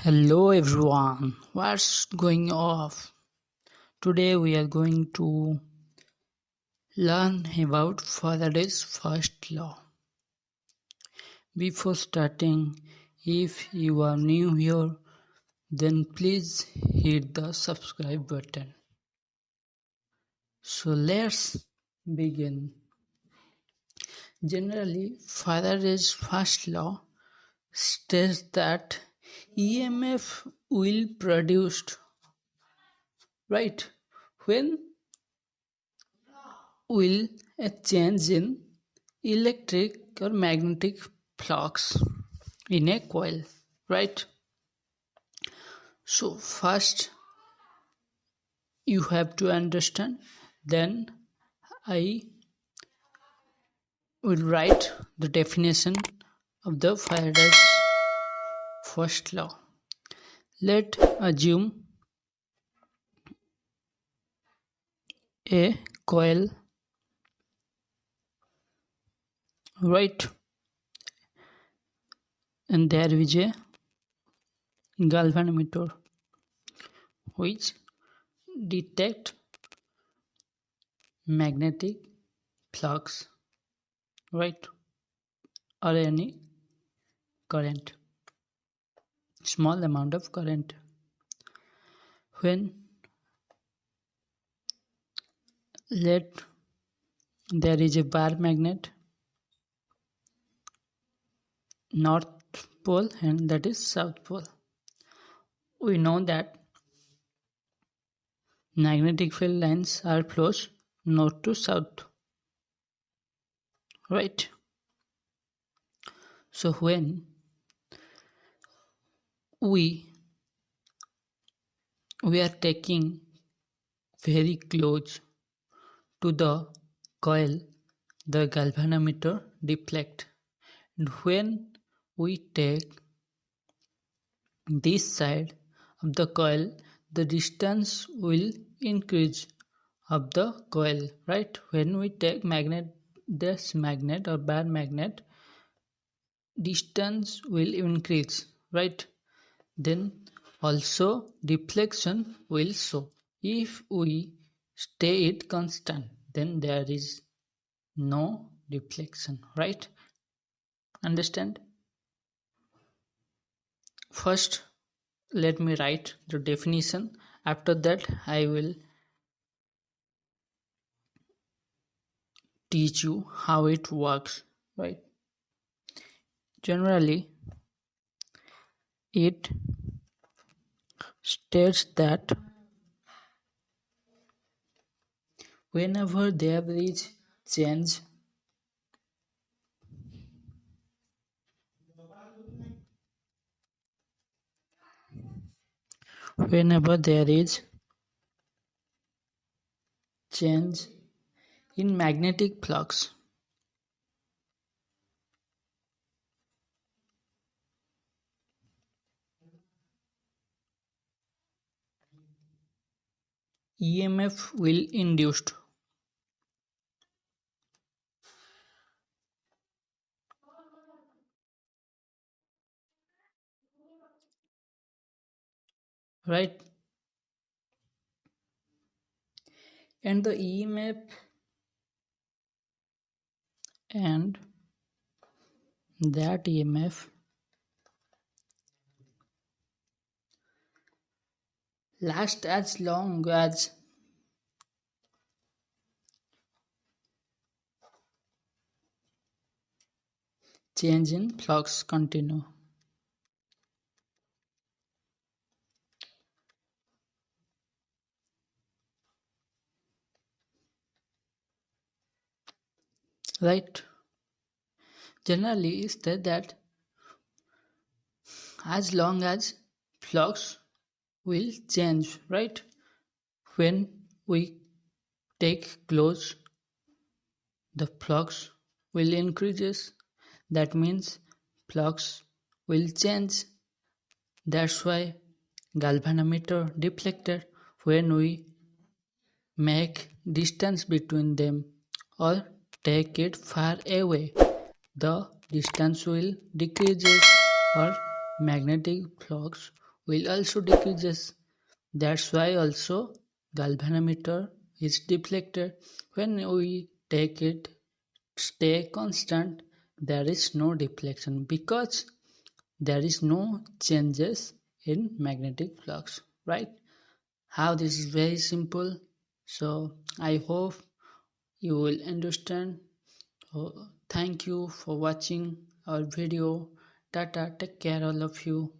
Hello everyone, what's going off? Today we are going to learn about Faraday's first law. Before starting, if you are new here, then please hit the subscribe button. So let's begin. Generally, Faraday's first law states that EMF will produced, right, when will a change in electric or magnetic flux in a coil, right? So first you have to understand, then I will write the definition of the Faraday's first law. Let's assume a coil, right, and there is a galvanometer which detect magnetic flux, right, or any current, small amount of current. When there is a bar magnet, north pole and that is south pole. We know that magnetic field lines are flows north to south, right? So when we are taking very close to the coil, the galvanometer deflect, and when we take this side of the coil, the distance will increase of the coil, right? When we take this magnet or bar magnet, distance will increase, right? Then also deflection will show. If we stay it constant, then there is no deflection, right? Understand? First, let me write the definition. After that, I will teach you how it works, right? Generally, it states that whenever there is change in magnetic flux, EMF will induced. Right? And the EMF and that EMF lasts as long as change in flux continue. Right? Generally is that as long as flux will change, right? When we take close, the flux will increases. That means flux will change. That's why galvanometer deflected. When we make distance between them or take it far away, the distance will decreases or magnetic flux will also decreases. That's why also galvanometer is deflected. When we take it stay constant, there is no deflection because there is no changes in magnetic flux, right? How this is very simple. So I hope you will understand. Thank you for watching our video. Tata, take care all of you.